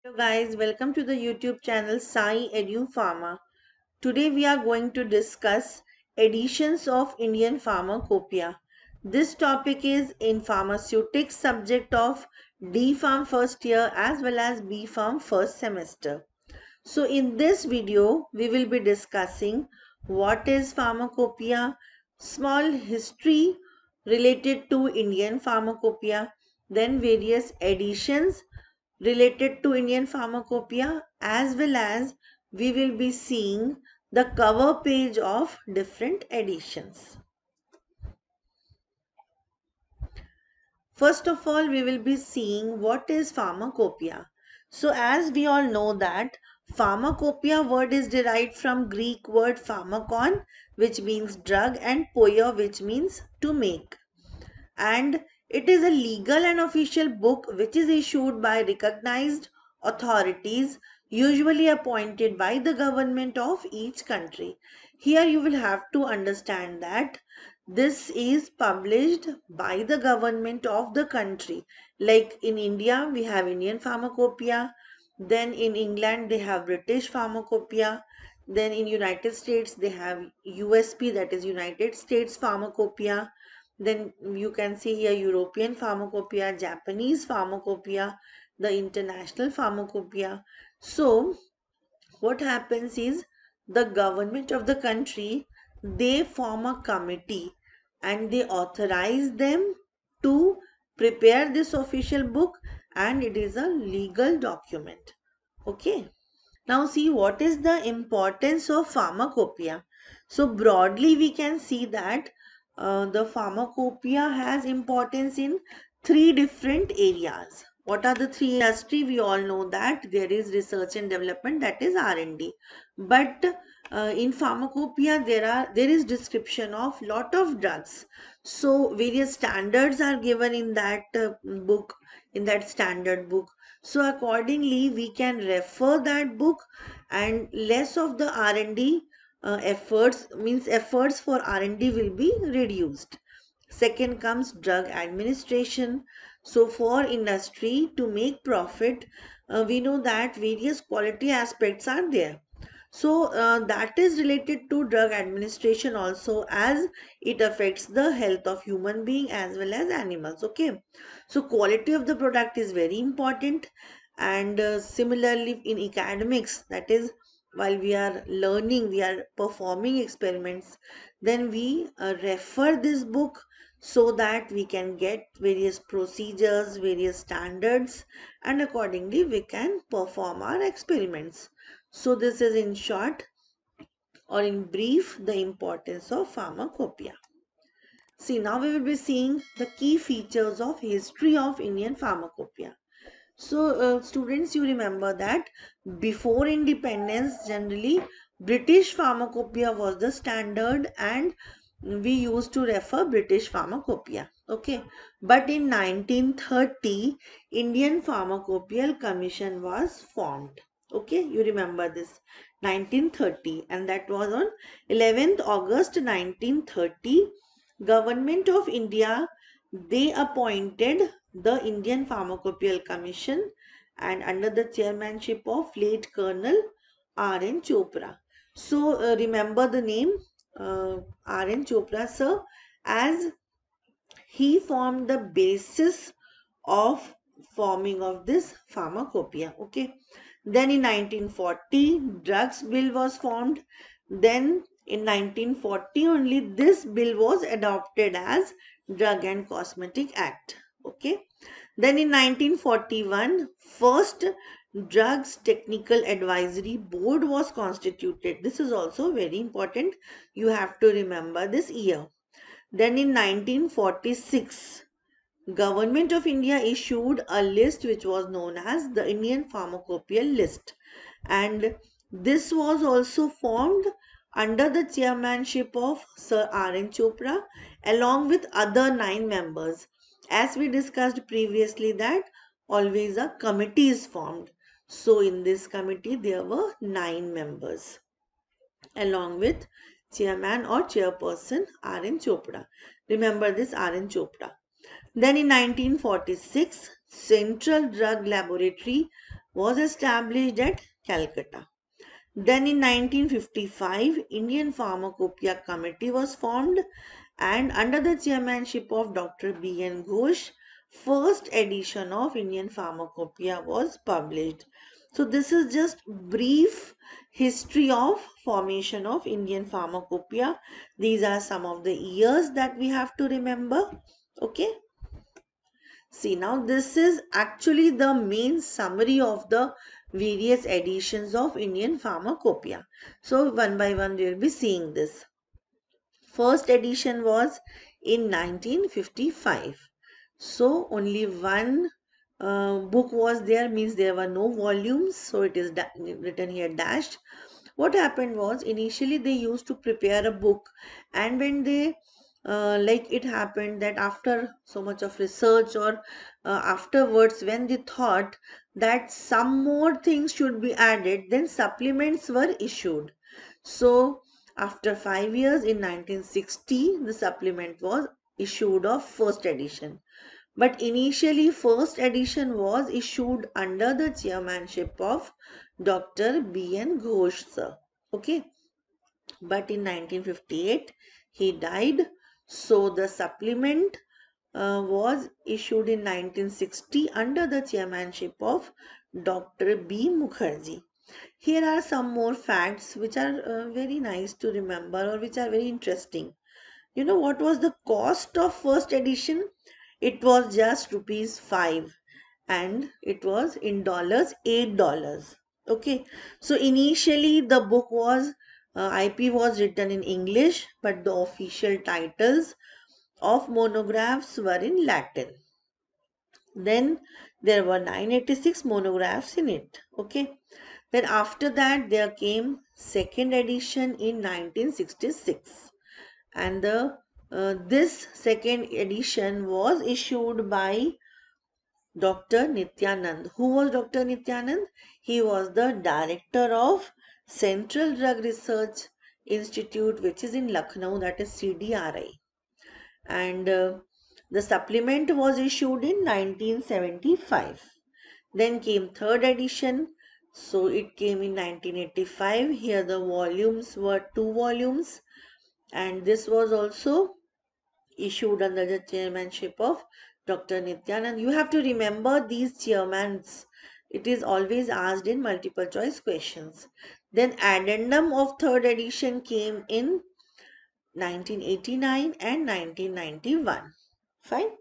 Hello guys, welcome to the YouTube channel Sai Edu Pharma. Today we are going to discuss editions of Indian Pharmacopoeia. This topic is in pharmaceutics subject of D Pharm first year as well as B Pharm first semester. So in this video we will be discussing what is pharmacopoeia, small history related to Indian Pharmacopoeia, then various editions related to Indian Pharmacopoeia, as well as we will be seeing the cover page of different editions. First of all, we will be seeing what is pharmacopoeia. So as we all know that pharmacopoeia word is derived from Greek word pharmakon, which means drug, and poia, which means to make. And it is a legal and official book which is issued by recognized authorities, usually appointed by the government of each country. Here you will have to understand that this is published by the government of the country. Like in India, we have Indian Pharmacopoeia. Then in England, they have British Pharmacopoeia. Then in United States, they have USP, that is United States Pharmacopoeia. Then you can see here European Pharmacopoeia, Japanese Pharmacopoeia, the International Pharmacopoeia. So what happens is the government of the country, they form a committee and they authorize them to prepare this official book, and it is a legal document. Okay. Now see what is the importance of pharmacopoeia. So broadly we can see that the pharmacopoeia has importance in three different areas. What are the three industry? We all know that there is research and development, that is R&D. But in pharmacopoeia there is description of lot of drugs. So various standards are given in that book, in that standard book. So accordingly we can refer that book, and less of the R&D efforts, means efforts for R&D will be reduced. Second comes drug administration. So for industry to make profit, we know that various quality aspects are there. So that is related to drug administration also, as it affects the health of human being as well as animals. Okay, so quality of the product is very important. And similarly in academics, that is while we are learning, we are performing experiments, then we refer this book so that we can get various procedures, various standards, and accordingly we can perform our experiments. So this is in short or in brief the importance of pharmacopoeia. See, now we will be seeing the key features of history of Indian pharmacopoeia. So students, you remember that before independence, generally British pharmacopoeia was the standard, and we used to refer British pharmacopoeia. Okay, but in 1930 Indian Pharmacopoeial Commission was formed. Okay, you remember this, 1930, and that was on 11th August 1930. Government of India, they appointed the Indian Pharmacopoeial Commission, and under the chairmanship of late Colonel R.N. Chopra. So remember the name R.N. Chopra sir, as he formed the basis of forming of this pharmacopoeia. Okay, then in 1940 drugs bill was formed. Then in 1940 only this bill was adopted as Drug and Cosmetic Act. Okay, then in 1941 first Drugs Technical Advisory Board was constituted. This is also very important, you have to remember this year. Then in 1946 Government of India issued a list which was known as the Indian Pharmacopoeial List, and this was also formed under the chairmanship of Sir R.N. Chopra along with other 9 members. As we discussed previously that always a committee is formed. So in this committee there were 9 members along with chairman or chairperson R.N. Chopra. Remember this, R.N. Chopra. Then in 1946, Central Drug Laboratory was established at Calcutta. Then in 1955, Indian Pharmacopoeia Committee was formed, and under the chairmanship of Dr. B.N. Ghosh, first edition of Indian Pharmacopoeia was published. So this is just brief history of formation of Indian Pharmacopoeia. These are some of the years that we have to remember. Okay. See, now this is actually the main summary of the various editions of Indian Pharmacopoeia. So one by one we will be seeing this. First edition was in 1955. So only one book was there, means there were no volumes. So it is written here dashed. What happened was, initially they used to prepare a book, and when they like it happened that after so much of research, or afterwards when they thought that some more things should be added, then supplements were issued. So after 5 years, in 1960, the supplement was issued of first edition. But initially, first edition was issued under the chairmanship of Dr. B.N. Ghosh, sir. Okay. But in 1958, he died. So the supplement was issued in 1960 under the chairmanship of Dr. B. Mukherjee. Here are some more facts which are very nice to remember, or which are very interesting. You know what was the cost of first edition? It was just rupees 5, and it was in dollars $8. Okay, so initially the book was IP was written in English, but the official titles of monographs were in Latin. Then there were 986 monographs in it. Okay, then after that there came second edition in 1966, and the this second edition was issued by Dr. Nityanand. Who was Dr. Nityanand? He was the director of Central Drug Research Institute, which is in Lucknow, that is CDRI. And the supplement was issued in 1975. Then came third edition. So it came in 1985. Here the volumes were 2 volumes, and this was also issued under the chairmanship of Dr. Nityanand. You have to remember these chairmans. It is always asked in multiple choice questions. Then addendum of third edition came in 1989 and 1991. Fine.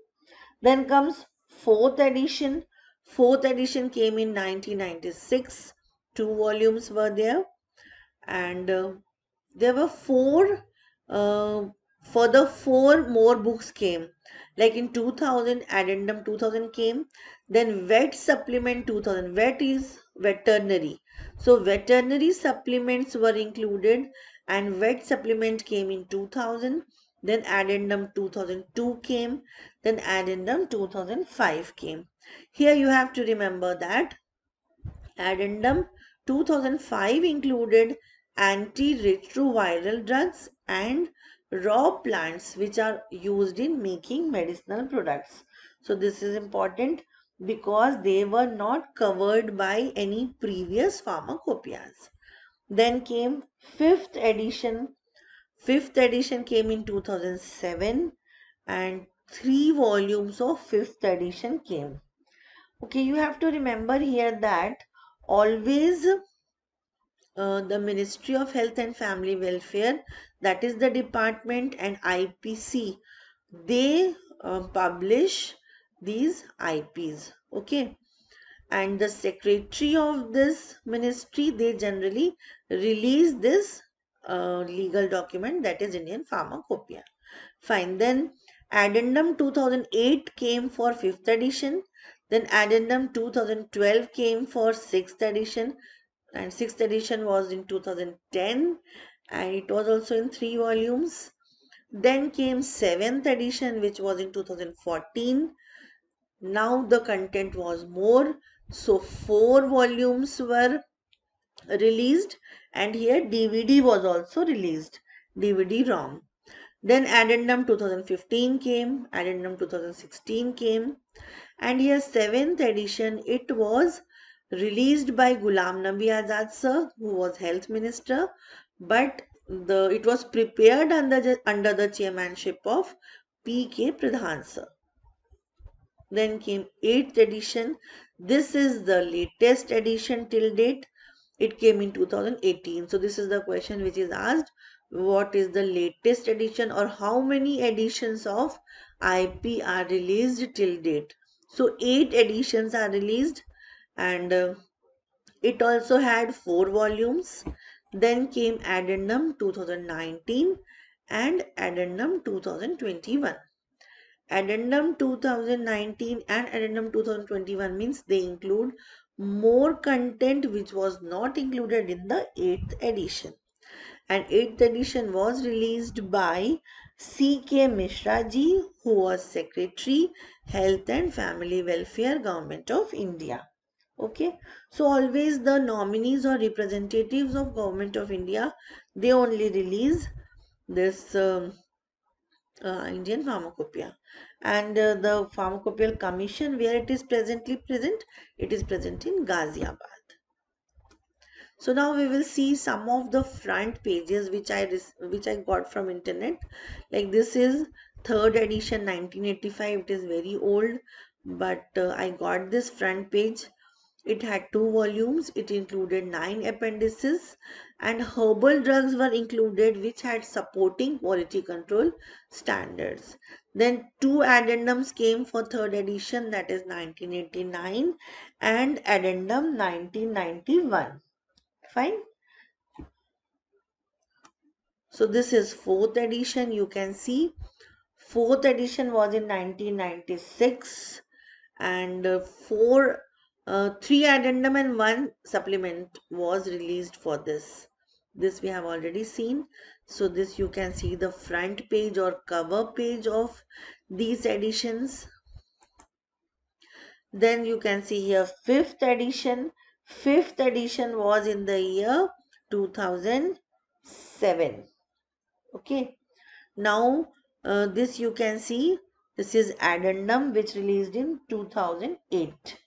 Then comes fourth edition. Fourth edition came in 1996. 2 volumes were there, and there were uh, further 4 more books came. Like in 2000, addendum 2000 came. Then vet supplement 2000. Vet is veterinary. So veterinary supplements were included, and vet supplement came in 2000. Then addendum 2002 came. Then addendum 2005 came. Here you have to remember that addendum 2005 included antiretroviral drugs and raw plants which are used in making medicinal products. So this is important because they were not covered by any previous pharmacopoeias. Then came fifth edition. Fifth edition came in 2007, and 3 volumes of fifth edition came. Okay, you have to remember here that always the Ministry of Health and Family Welfare, that is the department, and IPC, they publish these IPs. Okay, and the secretary of this ministry, they generally release this legal document, that is Indian Pharmacopoeia. Fine. Then addendum 2008 came for fifth edition. Then addendum 2012 came for sixth edition, and sixth edition was in 2010, and it was also in 3 volumes. Then came seventh edition, which was in 2014. Now the content was more, so 4 volumes were released, and here DVD was also released, DVD ROM. Then addendum 2015 came, addendum 2016 came, and here seventh edition, it was released by Ghulam Nabi Azad sir, who was health minister, but it was prepared under the chairmanship of P.K. Pradhan sir. Then came 8th edition. This is the latest edition till date. It came in 2018. So this is the question which is asked. What is the latest edition, or how many editions of IP are released till date? So 8 editions are released, and it also had 4 volumes. Then came Addendum 2019 and Addendum 2021. Addendum 2019 and Addendum 2021 means they include more content which was not included in the 8th edition. And 8th edition was released by C.K. Mishra ji, who was Secretary, Health and Family Welfare, Government of India. Okay, so always the nominees or representatives of Government of India, they only release this Indian Pharmacopoeia. And the Pharmacopoeial Commission, where it is presently present, it is present in Ghaziabad. So now we will see some of the front pages which I got from internet. Like this is 3rd edition 1985. It is very old, but I got this front page. It had 2 volumes. It included 9 appendices, and herbal drugs were included which had supporting quality control standards. Then 2 addendums came for 3rd edition, that is 1989 and addendum 1991. Fine. So this is 4th edition. You can see 4th edition was in 1996, and 3 addendum and 1 supplement was released for this. This we have already seen. So this you can see the front page or cover page of these editions. Then you can see here 5th edition. 5th edition was in the year 2007. Okay. Now this you can see, this is addendum which released in 2008.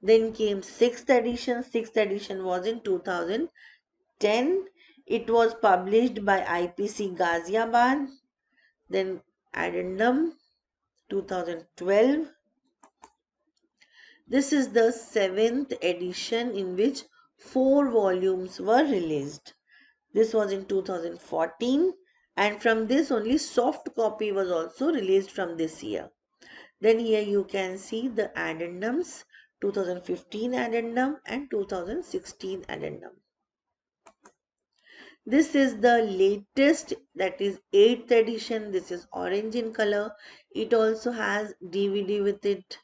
Then came 6th edition. 6th edition was in 2010. It was published by IPC Ghaziabad. Then addendum 2012. This is the 7th edition in which 4 volumes were released. This was in 2014, and from this only soft copy was also released from this year. Then here you can see the addendums, 2015 addendum and 2016 addendum. This is the latest, that is 8th edition. This is orange in color. It also has DVD with it.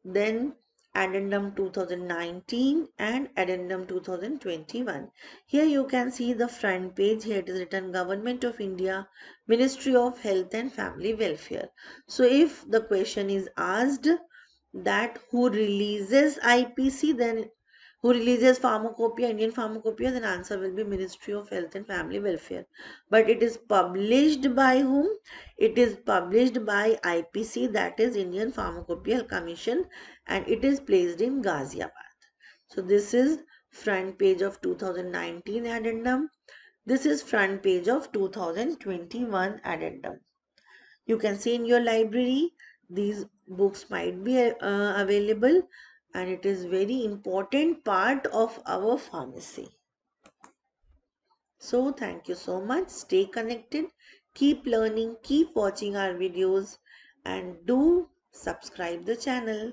Then addendum 2019 and addendum 2021. Here you can see the front page. Here it is written Government of India, Ministry of Health and Family Welfare. So if the question is asked that who releases IPC, then who releases Pharmacopoeia, Indian Pharmacopoeia, then answer will be Ministry of Health and Family Welfare. But it is published by whom? It is published by IPC, that is Indian Pharmacopoeial Commission, and it is placed in Ghaziabad. So this is front page of 2019 addendum. This is front page of 2021 addendum. You can see in your library these books might be available, and it is very important part of our pharmacy. So thank you so much. Stay connected, keep learning, keep watching our videos, and do subscribe the channel.